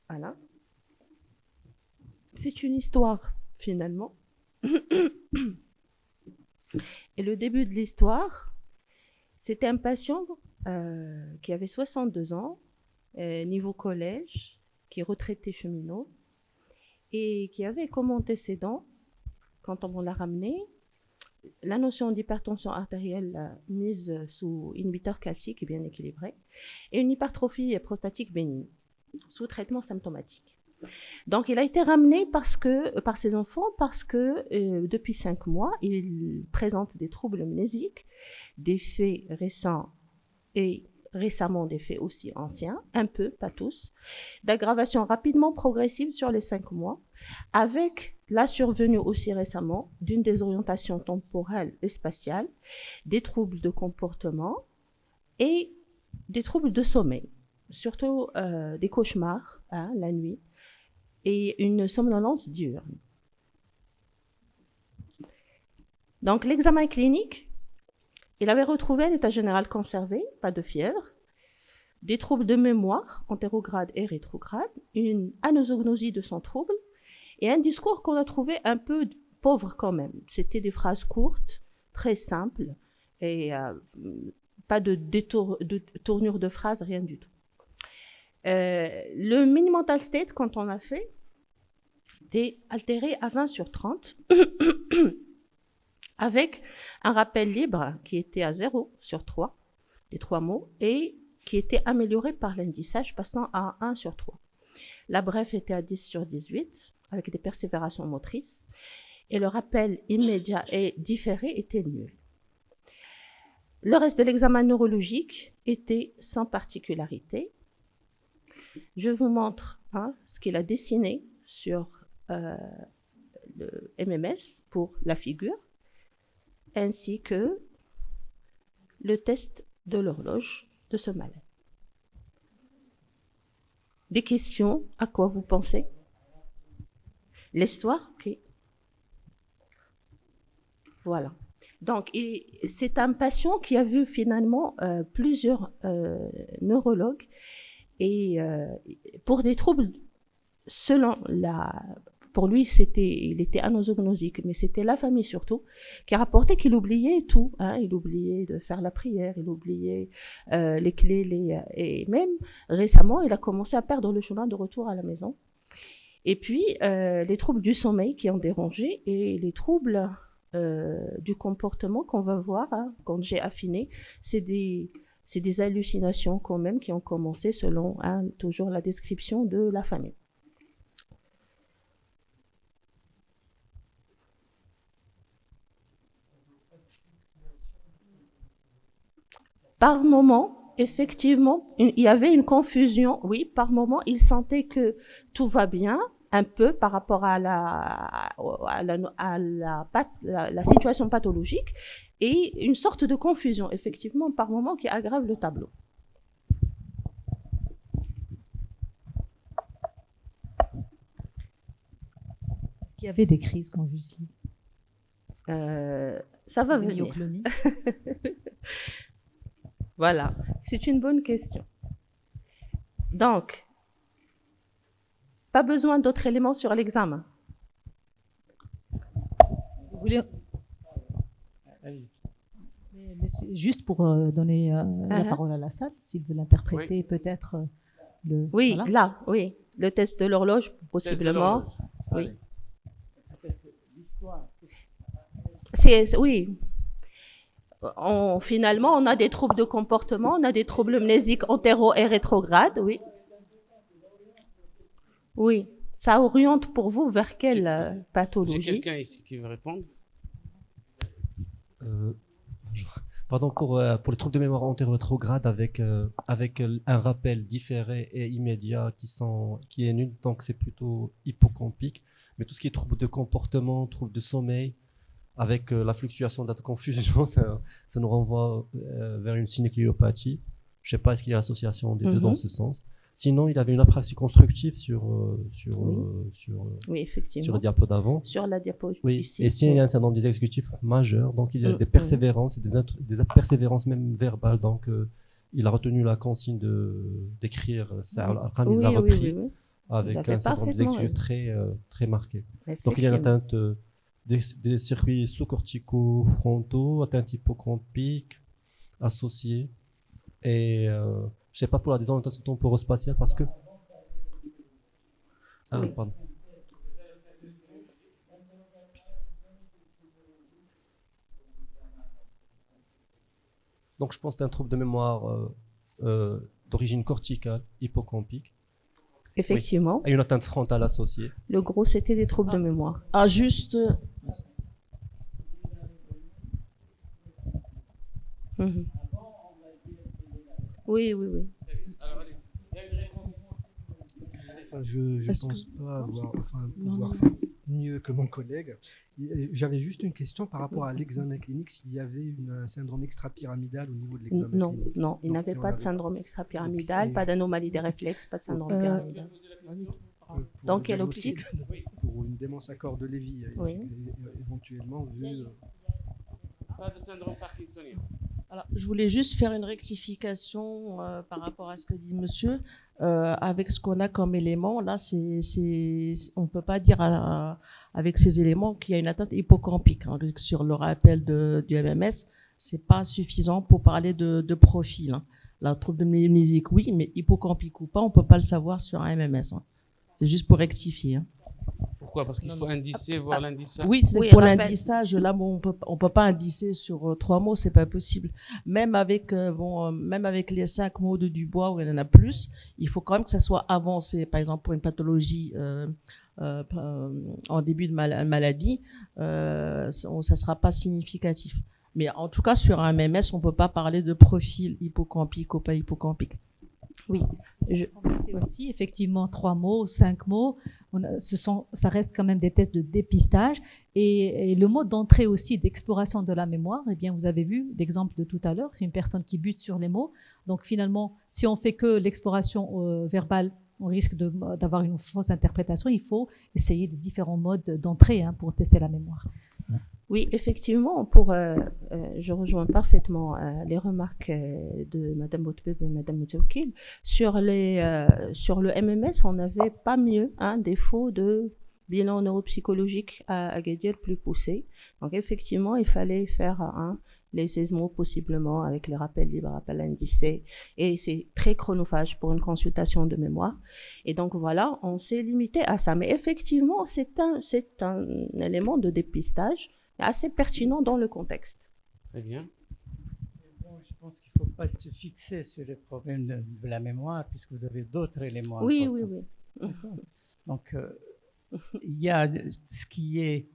Voilà. C'est une histoire, finalement. Et le début de l'histoire, c'était un patient qui avait 62 ans, niveau collège, qui est retraité cheminot, et qui avait comme antécédent, quand on l'a ramené, la notion d'hypertension artérielle mise sous inhibiteur calcique et bien équilibré, et une hypertrophie prostatique bénigne, sous traitement symptomatique. Donc, il a été ramené par ses enfants parce que depuis 5 mois, il présente des troubles mnésiques, des faits récents et récemment des faits aussi anciens, un peu, pas tous, d'aggravation rapidement progressive sur les 5 mois, avec la survenue aussi récemment d'une désorientation temporelle et spatiale, des troubles de comportement et des troubles de sommeil, surtout des cauchemars la nuit, et une somnolence diurne. Donc, l'examen clinique, il avait retrouvé un état général conservé, pas de fièvre, des troubles de mémoire, antérograde et rétrograde, une anosognosie de son trouble, et un discours qu'on a trouvé un peu pauvre quand même. C'était des phrases courtes, très simples, et pas de tournure de phrases, rien du tout. Le mini-mental state, quand on a fait, était altéré à 20/30, avec un rappel libre qui était à 0/3, les 3 mots, et qui était amélioré par l'indissage, passant à 1/3. La bref était à 10/18, avec des persévérations motrices, et le rappel immédiat et différé était nul. Le reste de l'examen neurologique était sans particularité. Je vous montre ce qu'il a dessiné sur le MMS pour la figure, ainsi que le test de l'horloge de ce malade. Des questions, à quoi vous pensez? L'histoire, ok. Voilà. Donc, c'est un patient qui a vu finalement plusieurs neurologues, et pour des troubles, pour lui, il était anosognosique, mais c'était la famille surtout, qui a rapporté qu'il oubliait tout. Il oubliait de faire la prière, il oubliait les clés, et même récemment, il a commencé à perdre le chemin de retour à la maison. Et puis, les troubles du sommeil qui ont dérangé, et les troubles du comportement qu'on va voir quand j'ai affiné, c'est des hallucinations quand même qui ont commencé selon toujours la description de la famille. Par moment, effectivement, il y avait une confusion. Oui, par moment, il sentait que tout va bien, un peu par rapport à la situation pathologique, et une sorte de confusion, effectivement, par moment, qui aggrave le tableau. Est-ce qu'il y avait des crises convulsives? Ça va venir. Voilà, c'est une bonne question. Donc, pas besoin d'autres éléments sur l'examen. Vous voulez... Mais c'est juste pour donner la parole à la salle, s'il veut l'interpréter, peut-être le... Oui, voilà. là, oui. Le test de l'horloge, possiblement. Oui. Oui. Finalement, on a des troubles de comportement, on a des troubles mnésiques antéro et rétrogrades, oui. Oui, ça oriente pour vous vers quelle pathologie? J'ai quelqu'un ici qui veut répondre. Pardon, pour les troubles de mémoire antéro-rétrograde avec un rappel différé et immédiat qui est nul, donc c'est plutôt hippocampique. Mais tout ce qui est troubles de comportement, troubles de sommeil, avec la fluctuation de la confusion, ça nous renvoie vers une synucléopathie. Je ne sais pas, est-ce qu'il y a association des deux dans ce sens. Sinon, il avait une apraxie constructive sur le diapo d'avant. Sur la diapo oui. ici. Et s'il y a un syndrome des exécutifs majeur, donc il y a des persévérances, des persévérances même verbales. Donc, il a retenu la consigne d'écrire ça. Il l'a repris. Oui. avec avez un syndrome des parfaitement ex-yeux très marqué. Donc il y a une Effectivement. atteinte des circuits sous-corticaux frontaux, atteinte hippocampique associée. Et je sais pas pour la désorientation temporospatiale parce que. Ah, Oui. pardon. Donc je pense que c'est un trouble de mémoire d'origine corticale, hippocampique, Effectivement. et une atteinte frontale associée. Le gros, c'était des troubles de mémoire. Ah, juste, Mhm. Oui, oui, oui. Enfin, je Est-ce pense que- pas Non, pouvoir non. faire mieux que mon collègue. J'avais juste une question par rapport à l'examen clinique, s'il y avait un syndrome extrapyramidal au niveau de l'examen Non, clinique. non, il Non, n'avait il y en pas de avait syndrome extrapyramidal, Ok. pas d'anomalie des réflexes, pas de syndrome Euh, pyramidal. Pour Dans le quelle diagnostic, optique? Pour une démence à corps de Lévy, Oui. éventuellement, vu. Pas de syndrome parkinsonien. alors, je voulais juste faire une rectification par rapport à ce que dit monsieur. Avec ce qu'on a comme élément, là, on peut pas dire avec ces éléments qu'il y a une atteinte hippocampique. Hein. Sur le rappel du MMS, c'est pas suffisant pour parler de profil. Hein. La trouble de mnésique, oui, mais hippocampique ou pas, on peut pas le savoir sur un MMS. Hein. C'est juste pour rectifier. Hein. Pourquoi? Parce qu'il faut indicer, voir l'indice. Oui, c'est Oui, pour rappel. l'indissage. Là, bon, on peut pas indicer sur 3 mots, c'est pas possible. Même avec même avec les 5 mots de Dubois où il y en a plus, il faut quand même que ça soit avancé. Par exemple, pour une pathologie en début de maladie, ça sera pas significatif. Mais en tout cas, sur un MMS, on peut pas parler de profil hippocampique ou pas hippocampique. Oui. Je- Et aussi, effectivement, 3 mots, 5 mots, ça reste quand même des tests de dépistage. Et le mode d'entrée aussi d'exploration de la mémoire, eh bien, vous avez vu l'exemple de tout à l'heure, c'est une personne qui bute sur les mots. Donc finalement, si on fait que l'exploration verbale, on risque d'avoir une fausse interprétation. Il faut essayer de différents modes d'entrée pour tester la mémoire. Oui, effectivement, je rejoins parfaitement les remarques de Madame Boutbeb et Madame Moutsoukil. Sur le MMS, on n'avait pas mieux, défaut de bilan neuropsychologique à Agadir plus poussé. Donc effectivement, il fallait faire les ESMO possiblement avec les rappels libres, rappels indicés. Et c'est très chronophage pour une consultation de mémoire. Et donc voilà, on s'est limité à ça. Mais effectivement, c'est un élément de dépistage assez pertinent dans le contexte. Très bien. Bon, je pense qu'il ne faut pas se fixer sur les problèmes de la mémoire, puisque vous avez d'autres éléments Oui, importants. oui, oui. D'accord. Donc, il y a ce qui est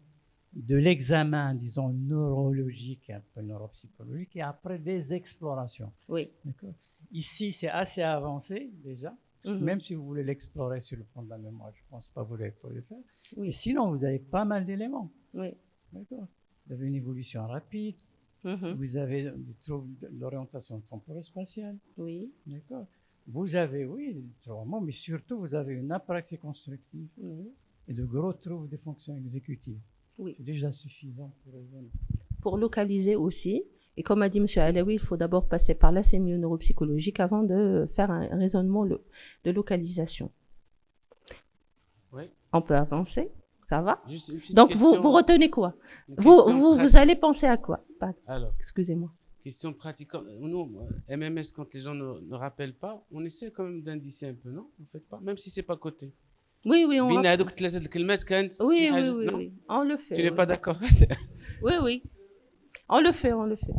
de l'examen, disons, neurologique, un peu neuropsychologique, et après des explorations. Oui. D'accord. Ici, c'est assez avancé déjà, Mhm. même si vous voulez l'explorer sur le plan de la mémoire, je ne pense pas que vous allez pouvoir le faire. Oui. Et sinon, vous avez pas mal d'éléments. Oui. D'accord. Vous avez une évolution rapide, Mhm. vous avez des troubles de l'orientation temporospatiale. Oui. D'accord. Vous avez, oui, des traumas, mais surtout, vous avez une apraxie constructive Oui. et de gros troubles des fonctions exécutives. Oui. C'est déjà suffisant pour raisonner. Pour localiser aussi, et comme a dit M. Alaoui, il faut d'abord passer par la sémio neuropsychologique avant de faire un raisonnement de localisation. Oui. On peut avancer, ça va? Juste une petite Donc question, vous retenez quoi? une Vous question pratique. allez penser à quoi? Alors, Excusez-moi. question pratique. Nous, MMS, quand les gens ne rappellent pas, on essaie quand même d'indicer un peu, non? Vous faites pas? Même si c'est pas coté. Oui, oui, بين هذوك ثلاثة الكلمات كانت oui, شي oui, حاجة- oui, non? oui, on le fait. Tu n'es oui. pas d'accord? Oui, oui. On le fait, on le fait.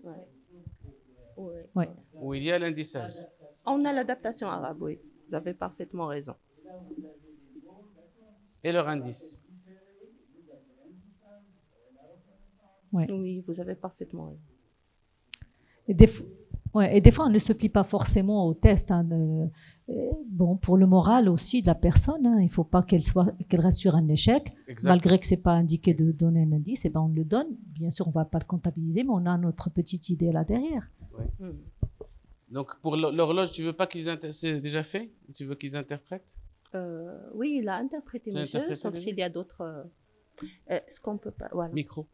Ouais. Ouais. Ouais. Où il y a l'indissage. On a l'adaptation arabe, oui. Vous avez parfaitement raison. Et leur indice. Oui, vous avez parfaitement raison. Et des fois, on ne se plie pas forcément au test. Bon, pour le moral aussi de la personne, il ne faut pas qu'elle reste sur un échec, Exact. malgré que c'est pas indiqué de donner un indice. Et ben on le donne. Bien sûr, on va pas le comptabiliser, mais on a notre petite idée là derrière. Hmm. Donc pour l'horloge, tu veux pas qu'ils c'est déjà fait? Tu veux qu'ils interprètent? Oui, il a interprété, Tu as monsieur, interprété sauf déjà? s'il y a d'autres. Est-ce qu'on peut pas. Voilà. Micro.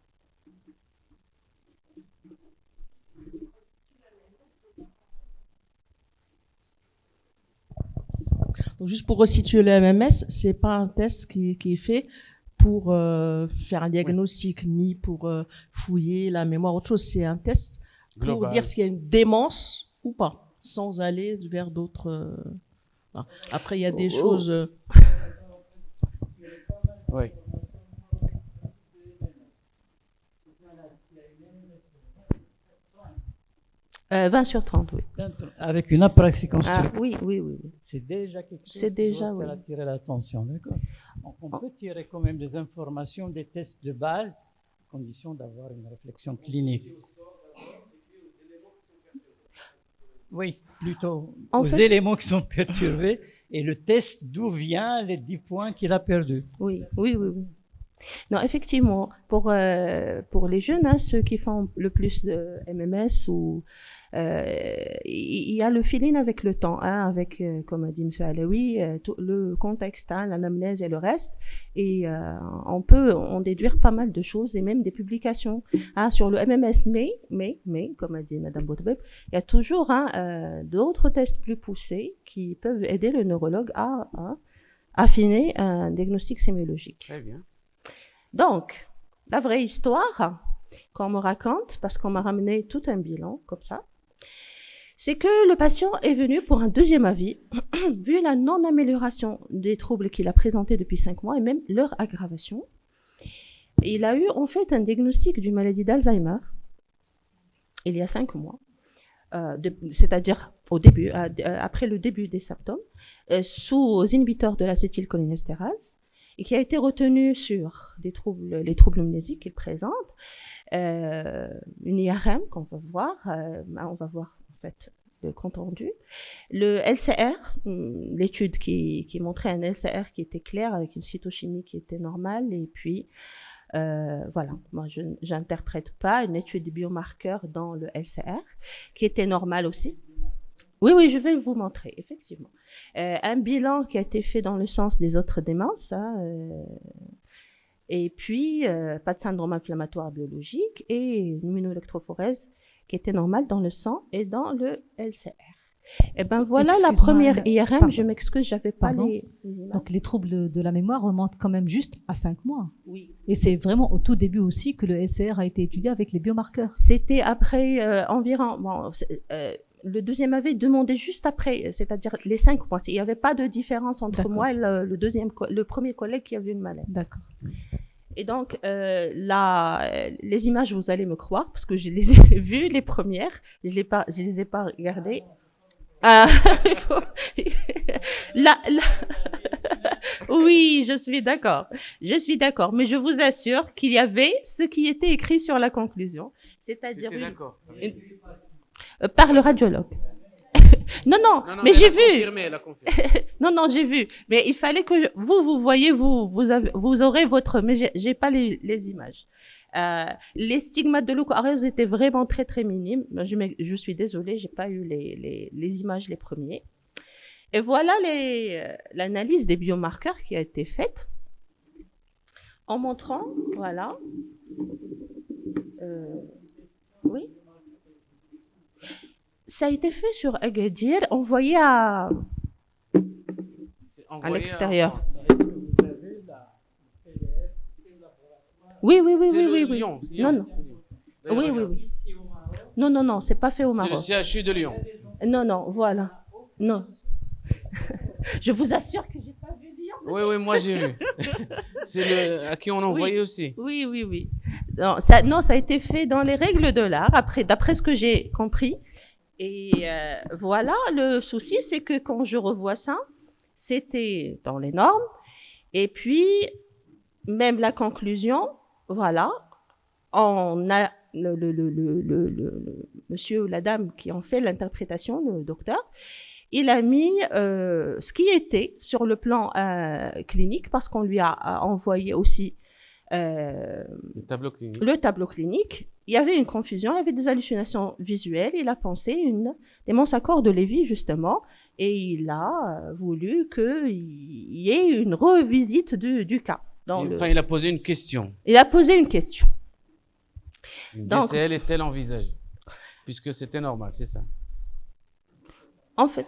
Donc, juste pour resituer le MMS, c'est pas un test qui est fait pour faire un diagnostic ni pour fouiller la mémoire, autre chose. C'est un test pour Global. dire s'il y a une démence ou pas, sans aller vers d'autres. Voilà. Après, il y a des choses. Oui. Euh, 20 sur 30, oui. Avec une apraxiconstruction. Ah, oui, oui, oui, oui. C'est déjà quelque chose C'est déjà, qui doit oui. attirer l'attention, d'accord. Donc, on peut tirer quand même des informations des tests de base, à condition d'avoir une réflexion clinique. Oui, plutôt En aux fait- éléments qui sont perturbés et le test d'où vient les 10 points qu'il a perdus. Oui, oui, oui, oui. Non, effectivement, pour les jeunes, hein, ceux qui font le plus de MMS, il y a le feeling avec le temps, hein, avec, comme a dit M. Alaoui, tout le contexte, hein, l'anamnèse et le reste. Et on peut en déduire pas mal de choses et même des publications hein, sur le MMS. Mais, comme a dit Mme Boutbeb, il y a toujours hein, d'autres tests plus poussés qui peuvent aider le neurologue à affiner un diagnostic sémiologique. Très bien. Donc, la vraie histoire qu'on me raconte, parce qu'on m'a ramené tout un bilan comme ça, c'est que le patient est venu pour un deuxième avis, vu la non-amélioration des troubles qu'il a présentés depuis 5 mois et même leur aggravation. Il a eu en fait un diagnostic d'une maladie d'Alzheimer il y a 5 mois, c'est-à-dire au début, après le début des symptômes, sous inhibiteurs de l'acétylcholinestérase, et qui a été retenu sur les troubles mnésiques qu'il présente, une IRM qu'on va voir, on va voir en fait le compte rendu, le LCR, l'étude qui montrait un LCR qui était clair avec une cytochimie qui était normale, et puis voilà, moi je n'interprète pas une étude de biomarqueurs dans le LCR qui était normale aussi. Oui, je vais vous montrer, effectivement. Un bilan qui a été fait dans le sens des autres démences, hein, et puis pas de syndrome inflammatoire biologique et une immunoélectrophorèse qui était normale dans le sang et dans le LCR. Et ben voilà la Excuse-moi, première IRM, pardon. je m'excuse, j'avais pas Pardon. les images. Donc les troubles de la mémoire remontent quand même juste à 5 mois. Oui. Et c'est vraiment au tout début aussi que le LCR a été étudié avec les biomarqueurs. C'était après environ... Bon, le deuxième avis demandait juste après, c'est-à-dire les 5 mois. Il n'y avait pas de différence entre D'accord. moi et le premier collègue qui avait une maladie. D'accord. Et donc, les images, vous allez me croire, parce que je les ai vues, les premières. Je les ai pas regardées. Oui, je suis d'accord. Mais je vous assure qu'il y avait ce qui était écrit sur la conclusion. C'est-à-dire J'étais d'accord. par le radiologue. Non, mais elle j'ai a vu. confirmé, elle a confirmé. Non, j'ai vu. Mais il fallait que vous voyez, vous aurez votre, mais j'ai pas les images. Les stigmates de leucoariose étaient vraiment très, très minimes. Je suis désolée, j'ai pas eu les images les premiers. Et voilà l'analyse des biomarqueurs qui a été faite en montrant, voilà. Oui. Ça a été fait sur Agadir, envoyé à l'extérieur. En France. Oui. C'est Lyon. Non. Oui. Non, c'est pas fait au C'est Maroc. le CHU de Lyon. Non, voilà. Non. Je vous assure que j'ai pas vu Lyon. Oui, moi j'ai vu. C'est à qui on a envoyé aussi. Oui. Non, ça a été fait dans les règles de l'art, d'après ce que j'ai compris. Et voilà, le souci, c'est que quand je revois ça, c'était dans les normes. Et puis, même la conclusion, voilà, on a le monsieur ou la dame qui en fait l'interprétation, le docteur, il a mis ce qui était sur le plan clinique, parce qu'on lui a envoyé aussi Le tableau clinique. le tableau clinique. Il y avait une confusion, il y avait des hallucinations visuelles. Il a pensé une démence à corps de Lévy, justement, et il a voulu qu'il y ait une revisite du cas. Il a posé une question. Il a posé une question. Une Donc- DCL est-elle envisagée? Puisque c'était normal, c'est ça. En fait,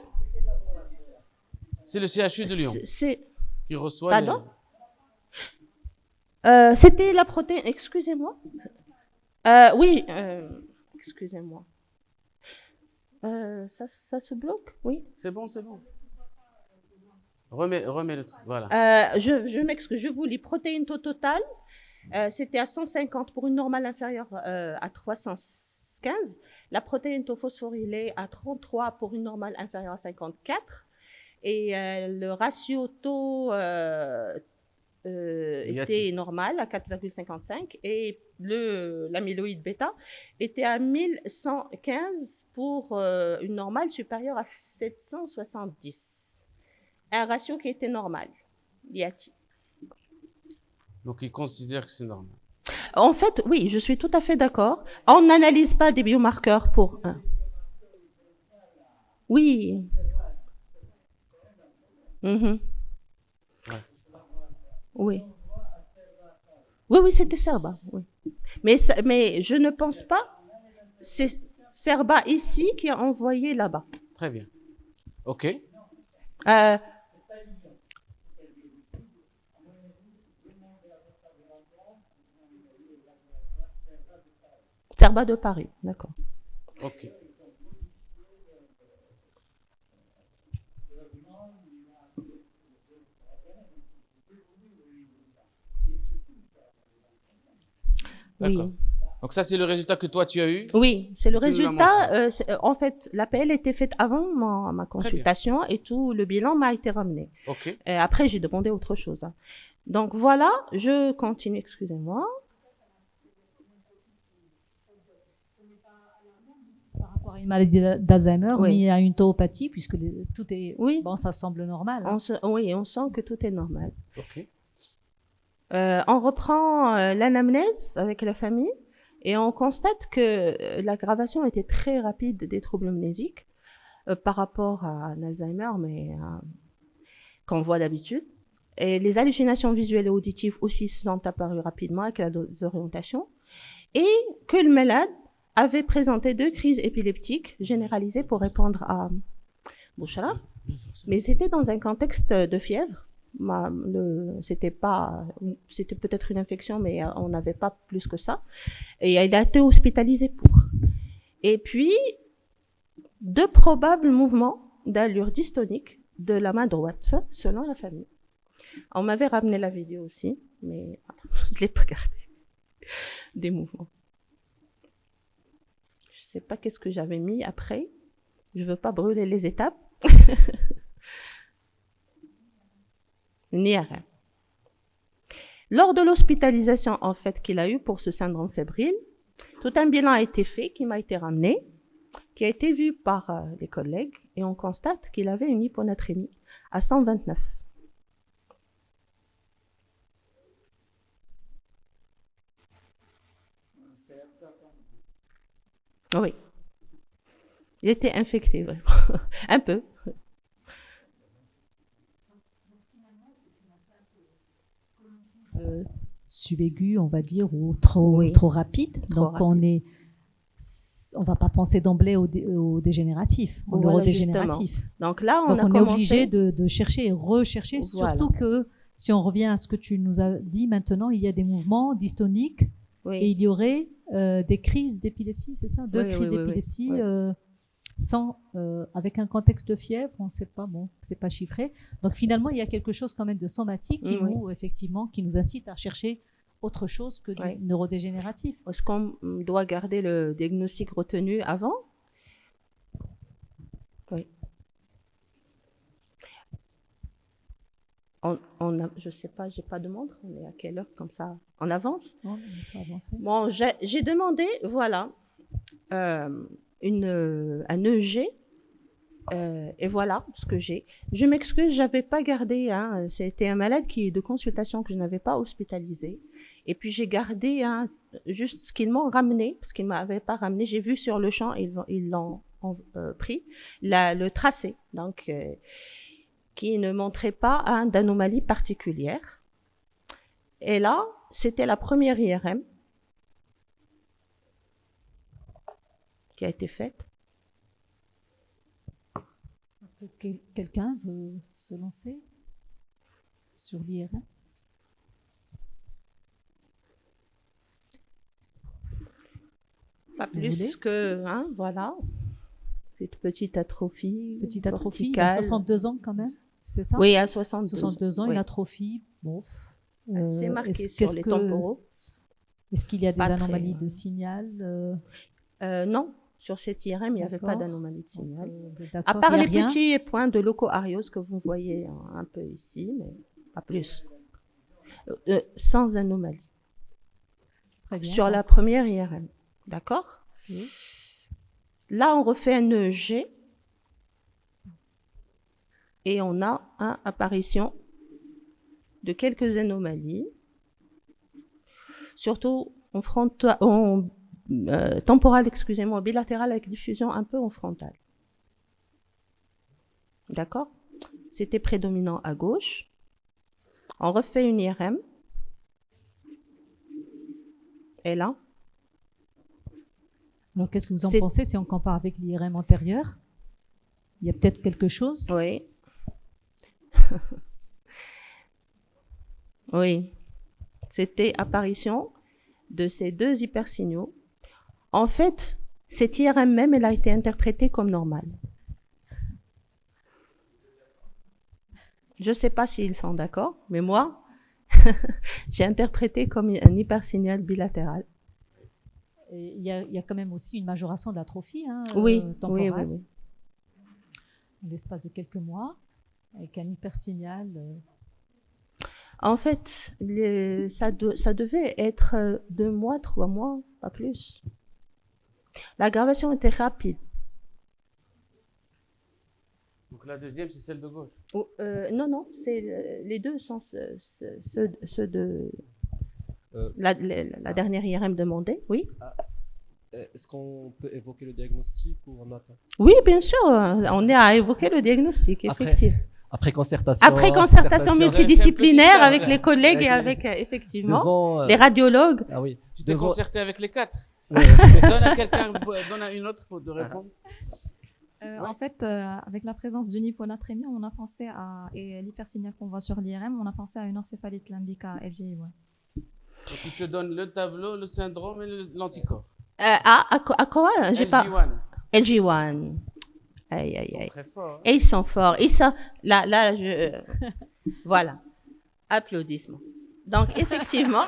C'est le CHU de Lyon qui reçoit. Pardon? C'était la protéine. Excusez-moi. Oui. Excusez-moi. Ça se bloque, oui. C'est bon, c'est bon. Remets le truc, voilà. Je m'excuse, je vous lis. Protéines taux total, c'était à 150 pour une normale inférieure à 315. La protéine taux phosphorylée à 33 pour une normale inférieure à 54. Et le ratio taux était normal à 4,55 et l'amyloïde bêta était à 1115 pour une normale supérieure à 770. Un ratio qui était normal, YATI. Donc, il considère que c'est normal. En fait, oui, je suis tout à fait d'accord. On n'analyse pas des biomarqueurs pour un. Oui. Ouais. Oui. Oui, c'était Cerba. Oui. Mais je ne pense pas. C'est Cerba ici qui a envoyé là-bas. Très bien. OK. Cerba de Paris, d'accord. OK. D'accord. Oui. Donc ça, c'est le résultat que toi, tu as eu? Oui, c'est le résultat. En fait, l'appel était fait avant ma consultation et tout le bilan m'a été ramené. OK. Après, j'ai demandé autre chose. Donc voilà, je continue, excusez-moi. Par rapport à une maladie d'Alzheimer, Oui. mais à une tauopathie, puisque tout est... Oui. Bon, ça semble normal. Hein. Oui, on sent que tout est normal. OK. On reprend l'anamnèse avec la famille et on constate que l'aggravation était très rapide des troubles amnésiques par rapport à un Alzheimer, mais qu'on voit d'habitude. Et les hallucinations visuelles et auditives aussi sont apparues rapidement avec la désorientation. Et que le malade avait présenté 2 crises épileptiques généralisées pour répondre à Bouchra. Mais c'était dans un contexte de fièvre. C'était peut-être une infection, mais on n'avait pas plus que ça. Et il a été hospitalisé pour. Et puis, 2 probables mouvements d'allure dystonique de la main droite, selon la famille. On m'avait ramené la vidéo aussi, mais je ne l'ai pas gardée. Des mouvements. Je ne sais pas qu'est-ce que j'avais mis après. Je ne veux pas brûler les étapes. Une IRM. Lors de l'hospitalisation en fait qu'il a eu pour ce syndrome fébrile, tout un bilan a été fait, qui m'a été ramené, qui a été vu par les collègues, et on constate qu'il avait une hyponatrémie à 129. Oui. Il était infecté, vraiment. Un peu. Subaigu, on va dire, ou trop rapide. Donc, rapide. On va pas penser d'emblée au dégénératif, au neurodégénératif. Donc là, on est obligé de chercher et rechercher, voilà. Surtout que si on revient à ce que tu nous as dit maintenant, il y a des mouvements dystoniques et il y aurait des crises d'épilepsie, c'est ça? 2 crises d'épilepsie avec un contexte de fièvre, on ne sait pas, bon, c'est pas chiffré. Donc finalement, il y a quelque chose quand même de somatique qui nous incite à chercher autre chose que du neurodégénératif. Est-ce qu'on doit garder le diagnostic retenu avant? Oui. Je ne sais pas, j'ai pas de montre. On est à quelle heure comme ça? On avance? Non, on peut avancer. Bon, j'ai demandé, voilà, un EG. Et voilà ce que j'ai. Je m'excuse, j'avais pas gardé. C'était un malade de consultation que je n'avais pas hospitalisé. Et puis j'ai gardé juste ce qu'ils m'ont ramené, parce qu'ils ne m'avaient pas ramené. J'ai vu sur le champ, ils l'ont pris, le tracé, donc qui ne montrait pas d'anomalie particulière. Et là, c'était la première IRM qui a été faite. Quelqu'un veut se lancer sur l'IRM? Pas Vous voulez plus que, hein, voilà, cette petite atrophie. Petite atrophie, il a corticale. 62 ans quand même, c'est ça? Oui, à 62. 62 ans, oui. une atrophie, bof. C'est marqué Est-ce- sur qu'est-ce les que- temporaux. Est-ce qu'il y a des Pas très, anomalies de signal? Non, sur cette IRM, il n'y avait pas D'accord. d'anomalie de signal. D'accord, À part il y a les rien. petits points de leucoariose que vous voyez un peu ici, mais pas plus. Sans anomalie. Très bien. Sur la première IRM. D'accord? Oui. Là, on refait un EEG et on a une apparition de quelques anomalies, surtout temporale, excusez-moi, bilatérale avec diffusion un peu en frontale. D'accord? C'était prédominant à gauche. On refait une IRM. Et là, Alors, qu'est-ce que vous en C'est- pensez si on compare avec l'IRM antérieur? Il y a peut-être quelque chose? oui. Oui. C'était apparition de ces deux hypersignaux. En fait, cette IRM même, elle a été interprétée comme normale. Je ne sais pas s'ils sont d'accord, mais moi, j'ai interprété comme un hypersignal bilatéral. Et il y a quand même aussi une majoration de l'atrophie Oui, temporale, oui. en l'espace de quelques mois, avec un hypersignal. En fait, ça devait être 2 mois, 3 mois, pas plus. L'aggravation était rapide. Donc la deuxième, c'est celle de gauche. Non, les deux sont ceux de la dernière IRM demandée, oui. Est-ce qu'on peut évoquer le diagnostic ou on attend? Oui, bien sûr, on est à évoquer le diagnostic, Après, effectivement. Après concertation. Après concertation multidisciplinaire stage, avec là. les collègues et Avec avec, effectivement, Devant. les radiologues. Ah oui. Tu t'es Devant. concerté avec les 4. Ouais. Donne à quelqu'un, donne à une autre pour de répondre. Ouais. En fait, avec la présence d'une hyponatrémie, on a pensé à, et l'hypersignal qu'on voit sur l'IRM, on a pensé à une encéphalite limbique à LGI. Ouais. Donc il te donne le tableau, le syndrome et l'anticorps. À quoi? J'ai pas. LG1. LG1. Aïe, Ils aïe, sont aïe. très forts. hein. Et ils sont forts. Là, voilà. Applaudissements. Donc, effectivement,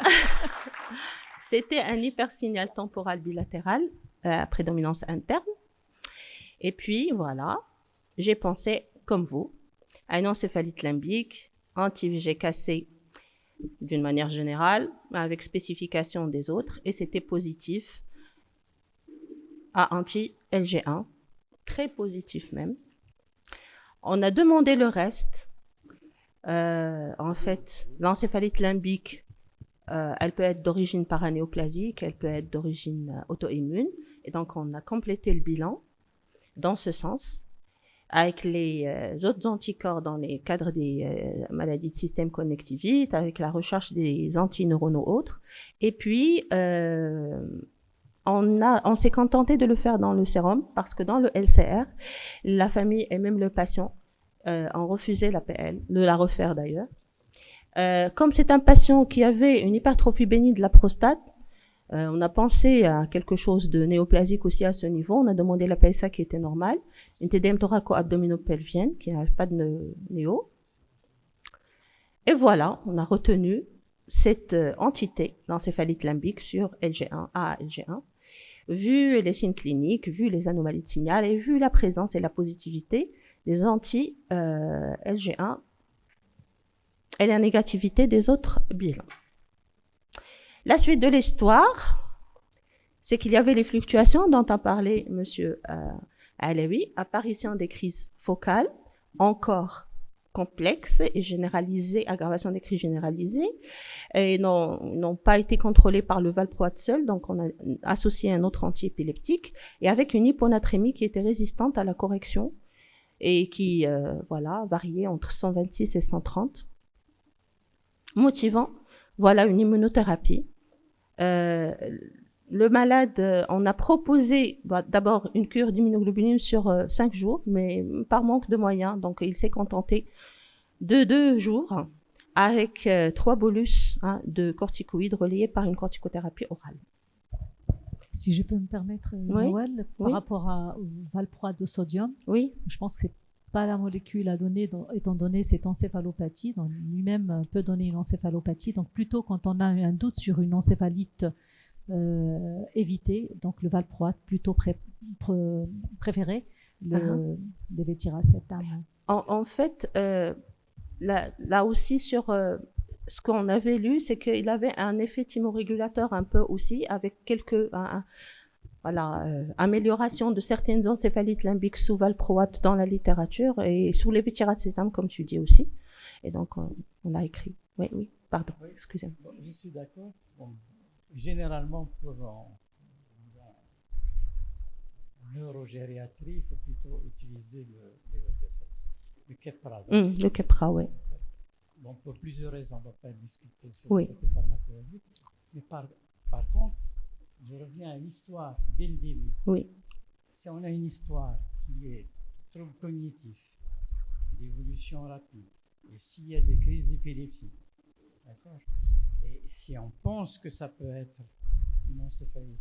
c'était un hypersignal temporal bilatéral à prédominance interne. Et puis, voilà, j'ai pensé, comme vous, à une encéphalite limbique, anti-VGKC d'une manière générale, avec spécification des autres, et c'était positif à anti-LG1, très positif même. On a demandé le reste. En fait, l'encéphalite limbique, elle peut être d'origine paranéoplasique, elle peut être d'origine auto-immune. Et donc, on a complété le bilan dans ce sens, avec les autres anticorps dans les cadres des maladies de système connectivite, avec la recherche des antineuronaux autres. Et puis, on s'est contenté de le faire dans le sérum parce que dans le LCR, la famille et même le patient ont refusé l'APL, de la refaire d'ailleurs. Comme c'est un patient qui avait une hypertrophie bénigne de la prostate, on a pensé à quelque chose de néoplasique aussi à ce niveau. On a demandé la PSA qui était normale, une TDM thoraco-abdominopelvienne qui n'a pas de néo. Et voilà, on a retenu cette entité d'encéphalite limbique sur LG1 à LG1. Vu les signes cliniques, vu les anomalies de signal et vu la présence et la positivité des anti-LG1 et la négativité des autres bilans. La suite de l'histoire, c'est qu'il y avait les fluctuations dont a parlé M. Alaoui, apparition des crises focales, encore complexes et généralisées, aggravation des crises généralisées, et n'ont pas été contrôlées par le valproate seul, donc on a associé un autre antiépileptique, et avec une hyponatrémie qui était résistante à la correction, et qui, variait entre 126 et 130, motivant, voilà, une immunothérapie. Le malade, on a proposé d'abord une cure d'immunoglobuline sur 5 jours, mais par manque de moyens, donc il s'est contenté de 2 jours avec 3 bolus de corticoïdes relayés par une corticothérapie orale. Si je peux me permettre, Oui. Noël, par rapport au valproate de sodium, Oui, je pense que c'est pas la molécule à donner, étant donné cette encéphalopathie. Donc lui-même peut donner une encéphalopathie. Donc plutôt quand on a un doute sur une encéphalite évitée, donc le valproate plutôt préféré, le vétiracétam. en fait, là aussi sur ce qu'on avait lu, c'est qu'il avait un effet thymorégulateur un peu aussi, avec quelques amélioration de certaines encéphalites limbiques sous valproate dans la littérature et sous les vétiracétam, comme tu dis aussi. Et donc, on a écrit. Oui, pardon, excusez-moi. Bon, je suis d'accord. Bon, généralement, pour en neurogériatrie, il faut plutôt utiliser le Keppra. Le Keppra, oui. Bon, pour plusieurs raisons, on ne va pas discuter sur Oui. le côté pharmacologique. Mais par contre, je reviens à l'histoire dès le début. Oui. Si on a une histoire qui est trouble cognitif, d'évolution rapide, et s'il y a des crises d'épilepsie, d'accord, et si on pense que ça peut être une encéphalite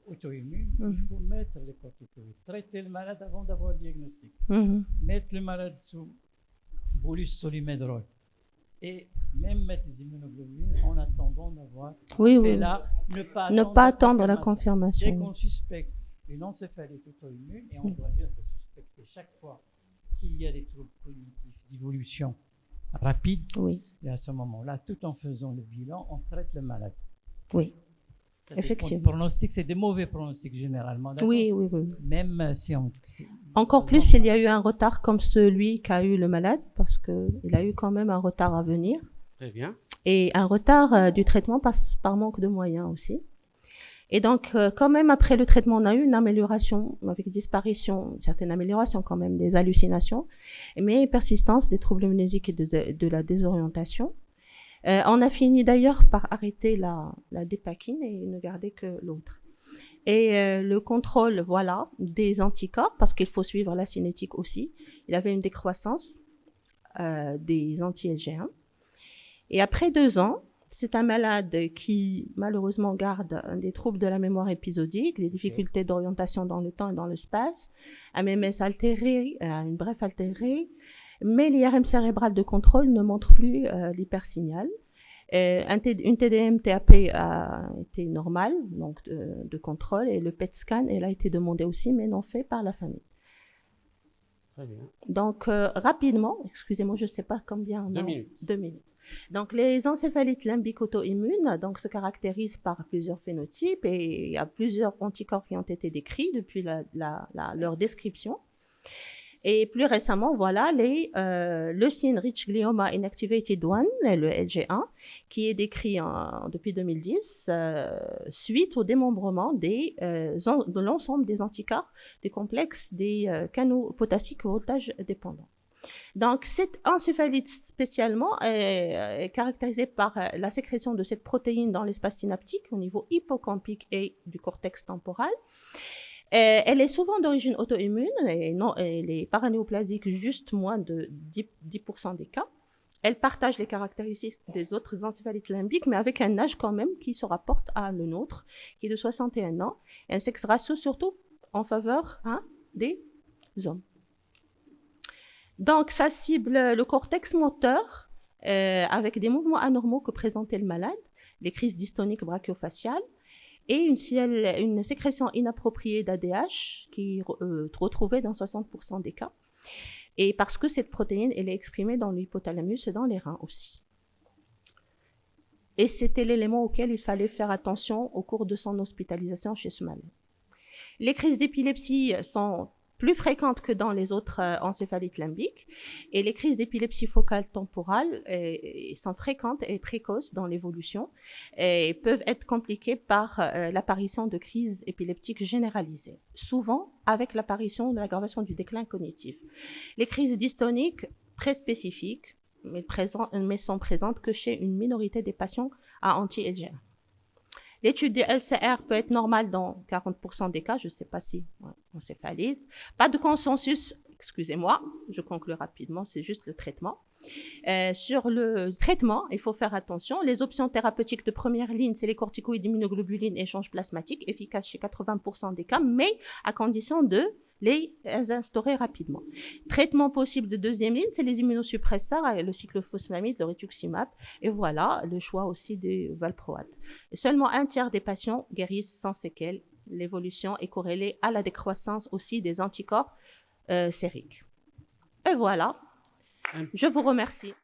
auto-immune, il faut mettre les corticoïdes, traiter le malade avant d'avoir le diagnostic, mettre le malade sous bolus solimedrol et même mettre des immunoglobulines en attendant d'avoir. Là, ne pas attendre la confirmation. Dès qu'on suspecte une encéphalite auto-immune, et on doit dire que suspecter chaque fois qu'il y a des troubles cognitifs d'évolution rapide, et à ce moment-là, tout en faisant le bilan, on traite le malade. Oui. Effectivement. Le pronostic, c'est des mauvais pronostics généralement. Oui. Même si on. Encore plus s'il y a eu un retard comme celui qu'a eu le malade, parce qu'il a eu quand même un retard à venir. Très bien. Et un retard du traitement passe par manque de moyens aussi. Et donc, quand même, après le traitement, on a eu une amélioration, avec disparition, une certaine amélioration quand même des hallucinations, mais persistance des troubles mnésiques et de la désorientation. On a fini d'ailleurs par arrêter la dépakine et ne garder que l'autre. Et le contrôle, des anticorps, parce qu'il faut suivre la cinétique aussi. Il avait une décroissance des anti-LG1. Et après 2 ans, c'est un malade qui malheureusement garde des troubles de la mémoire épisodique, des difficultés d'orientation dans le temps et dans l'espace, un MMS altéré, une bref altérée, mais l'IRM cérébral de contrôle ne montre plus l'hypersignal. Une TDM-TAP a été normale, donc de contrôle, et le PET scan, elle a été demandé aussi, mais non fait par la famille. Très bien. Donc, rapidement, excusez-moi, je ne sais pas combien. 2 minutes. 2 minutes. Donc, les encéphalites limbiques auto-immunes se caractérisent par plusieurs phénotypes et il y a plusieurs anticorps qui ont été décrits depuis leur description. Et plus récemment, le leucine rich glioma inactivated 1, le LG1, qui est décrit depuis 2010 suite au démembrement de l'ensemble des anticorps des complexes des canaux potassiques voltage dépendants. Donc, cette encéphalite spécialement est caractérisée par la sécrétion de cette protéine dans l'espace synaptique au niveau hippocampique et du cortex temporal. Elle est souvent d'origine auto-immune et elle est paranéoplasique juste moins de 10% des cas. Elle partage les caractéristiques des autres encéphalites limbiques, mais avec un âge quand même qui se rapporte à le nôtre, qui est de 61 ans. Et un sexe ratio surtout en faveur des hommes. Donc, ça cible le cortex moteur avec des mouvements anormaux que présentait le malade, les crises dystoniques brachiofaciales, et une sécrétion inappropriée d'ADH qui est retrouvée dans 60% des cas. Et parce que cette protéine, elle est exprimée dans l'hypothalamus et dans les reins aussi. Et c'était l'élément auquel il fallait faire attention au cours de son hospitalisation chez ce malade. Les crises d'épilepsie sont plus fréquentes que dans les autres encéphalites limbiques. Et les crises d'épilepsie focale temporale sont fréquentes et précoces dans l'évolution et peuvent être compliquées par l'apparition de crises épileptiques généralisées, souvent avec l'apparition de l'aggravation du déclin cognitif. Les crises dystoniques, très spécifiques, mais sont présentes que chez une minorité des patients à anti-LG1. L'étude de LCR peut être normale dans 40% des cas, je ne sais pas si encéphalite. Pas de consensus, excusez-moi, je conclue rapidement, c'est juste le traitement. Sur le traitement, il faut faire attention. Les options thérapeutiques de première ligne, c'est les corticoïdes, immunoglobulines, échange plasmatique, efficaces chez 80% des cas, mais à condition de les instaurer rapidement. Traitement possible de deuxième ligne, c'est les immunosuppresseurs, le cyclophosphamide, le rituximab, et voilà le choix aussi du valproate. Et seulement un tiers des patients guérissent sans séquelles. L'évolution est corrélée à la décroissance aussi des anticorps sériques. Et voilà. Je vous remercie.